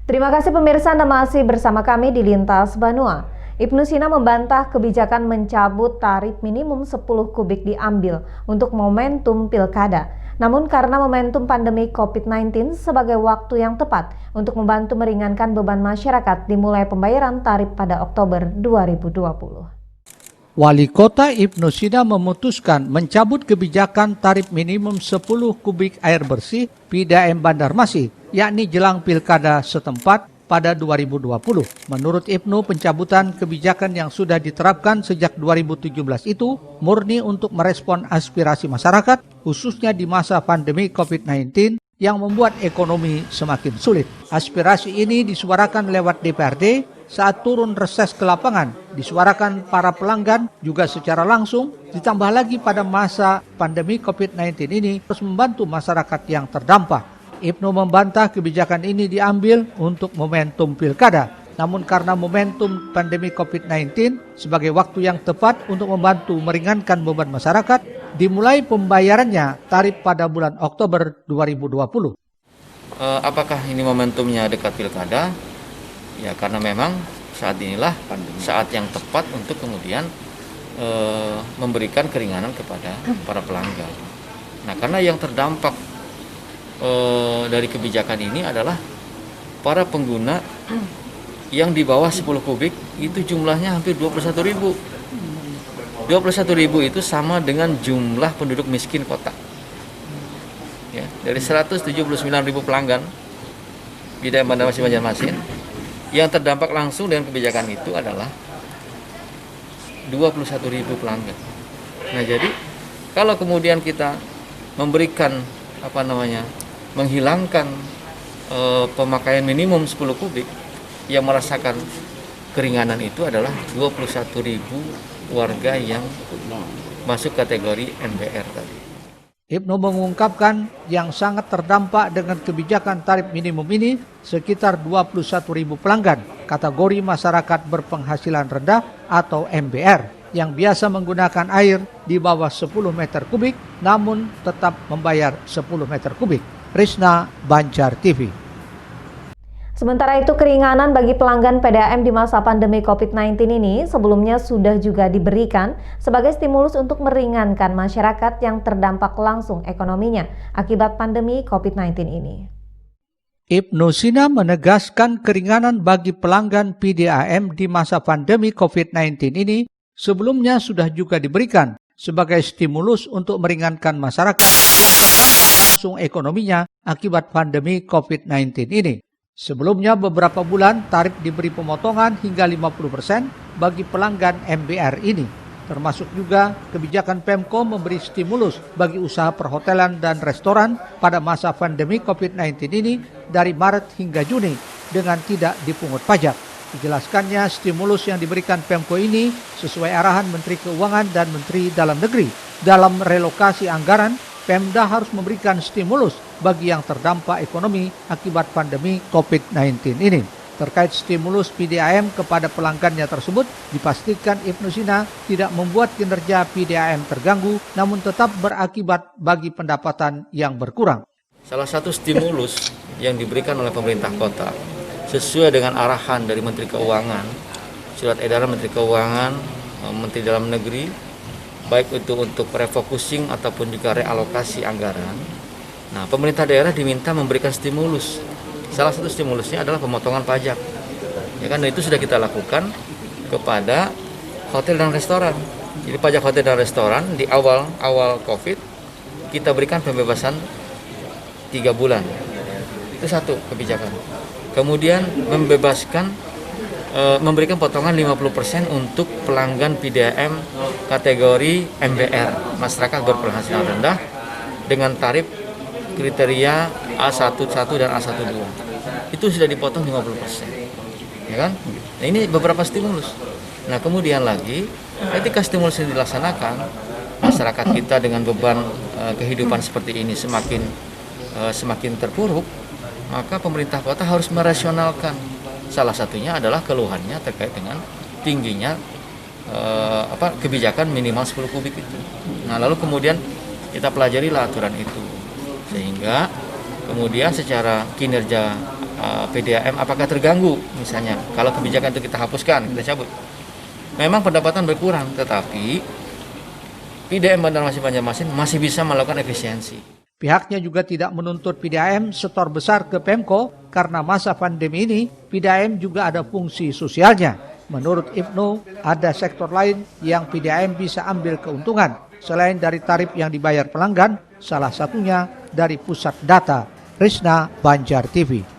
Terima kasih pemirsa, Anda masih bersama kami di Lintas Banua. Ibnu Sina membantah kebijakan mencabut tarif minimum 10 kubik diambil untuk momentum pilkada. Namun karena momentum pandemi COVID-19 sebagai waktu yang tepat untuk membantu meringankan beban masyarakat dimulai pembayaran tarif pada Oktober 2020. Wali Kota Ibnu Sina memutuskan mencabut kebijakan tarif minimum 10 kubik air bersih PDAM Banjarmasin, yakni jelang pilkada setempat pada 2020. Menurut Ibnu, pencabutan kebijakan yang sudah diterapkan sejak 2017 itu murni untuk merespon aspirasi masyarakat, khususnya di masa pandemi COVID-19 yang membuat ekonomi semakin sulit. Aspirasi ini disuarakan lewat DPRD saat turun reses ke lapangan, disuarakan para pelanggan juga secara langsung, ditambah lagi pada masa pandemi COVID-19 ini terus membantu masyarakat yang terdampak. Ibnu membantah kebijakan ini diambil untuk momentum pilkada. Namun karena momentum pandemi COVID-19 sebagai waktu yang tepat untuk membantu meringankan beban masyarakat, dimulai pembayarannya tarif pada bulan Oktober 2020. Apakah ini momentumnya dekat pilkada? Ya karena memang saat inilah saat yang tepat untuk kemudian memberikan keringanan kepada para pelanggan. Nah karena yang terdampak dari kebijakan ini adalah para pengguna yang di bawah 10 kubik itu jumlahnya hampir 21.000. 21.000 itu sama dengan jumlah penduduk miskin kota. Ya, dari 179.000 pelanggan di daerah Banjarmasin yang terdampak langsung dengan kebijakan itu adalah 21.000 pelanggan. Nah, jadi kalau kemudian kita memberikan menghilangkan pemakaian minimum 10 kubik, yang merasakan keringanan itu adalah 21.000 warga yang masuk kategori NBR tadi. Ibnu mengungkapkan yang sangat terdampak dengan kebijakan tarif minimum ini sekitar 21.000 pelanggan kategori masyarakat berpenghasilan rendah atau MBR yang biasa menggunakan air di bawah 10 meter kubik namun tetap membayar 10 meter kubik. Risna, Banjar TV. Sementara itu, keringanan bagi pelanggan PDAM di masa pandemi COVID-19 ini sebelumnya sudah juga diberikan sebagai stimulus untuk meringankan masyarakat yang terdampak langsung ekonominya akibat pandemi COVID-19 ini. Ibnu Sina menegaskan keringanan bagi pelanggan PDAM di masa pandemi COVID-19 ini sebelumnya sudah juga diberikan sebagai stimulus untuk meringankan masyarakat yang terdampak langsung ekonominya akibat pandemi COVID-19 ini. Sebelumnya beberapa bulan tarif diberi pemotongan hingga 50% bagi pelanggan MBR ini. Termasuk juga kebijakan Pemko memberi stimulus bagi usaha perhotelan dan restoran pada masa pandemi COVID-19 ini dari Maret hingga Juni dengan tidak dipungut pajak. Dijelaskannya stimulus yang diberikan Pemko ini sesuai arahan Menteri Keuangan dan Menteri Dalam Negeri. Dalam relokasi anggaran, Pemda harus memberikan stimulus bagi yang terdampak ekonomi akibat pandemi COVID-19 ini. Terkait stimulus PDAM kepada pelanggannya tersebut, dipastikan Ibnu Sina tidak membuat kinerja PDAM terganggu, namun tetap berakibat bagi pendapatan yang berkurang. Salah satu stimulus yang diberikan oleh pemerintah kota, sesuai dengan arahan dari Menteri Keuangan, surat edaran Menteri Keuangan, Menteri Dalam Negeri, baik itu untuk refocusing ataupun juga realokasi anggaran. Nah, pemerintah daerah diminta memberikan stimulus. Salah satu stimulusnya adalah pemotongan pajak. Ya kan, itu sudah kita lakukan kepada hotel dan restoran. Jadi pajak hotel dan restoran di awal Covid kita berikan pembebasan 3 bulan. Itu satu kebijakan. Kemudian memberikan potongan 50% untuk pelanggan PDAM kategori MBR, masyarakat berpenghasilan rendah, dengan tarif kriteria A11 dan A12. Itu sudah dipotong 50%. Ya kan? Nah, ini beberapa stimulus. Nah, kemudian lagi ketika stimulus ini dilaksanakan, masyarakat kita dengan beban kehidupan seperti ini semakin terpuruk, maka pemerintah kota harus merasionalkan. Salah satunya adalah keluhannya terkait dengan tingginya kebijakan minimal 10 kubik itu. Nah, lalu kemudian kita pelajarilah aturan itu, sehingga kemudian secara kinerja PDAM apakah terganggu misalnya kalau kebijakan itu kita hapuskan, kita cabut. Memang pendapatan berkurang, tetapi PDAM Banjarmasin Banjarmasin masih bisa melakukan efisiensi. Pihaknya juga tidak menuntut PDAM setor besar ke Pemko karena masa pandemi ini PDAM juga ada fungsi sosialnya. Menurut Ibnu, ada sektor lain yang PDAM bisa ambil keuntungan selain dari tarif yang dibayar pelanggan, salah satunya dari pusat data. Risna, Banjar TV.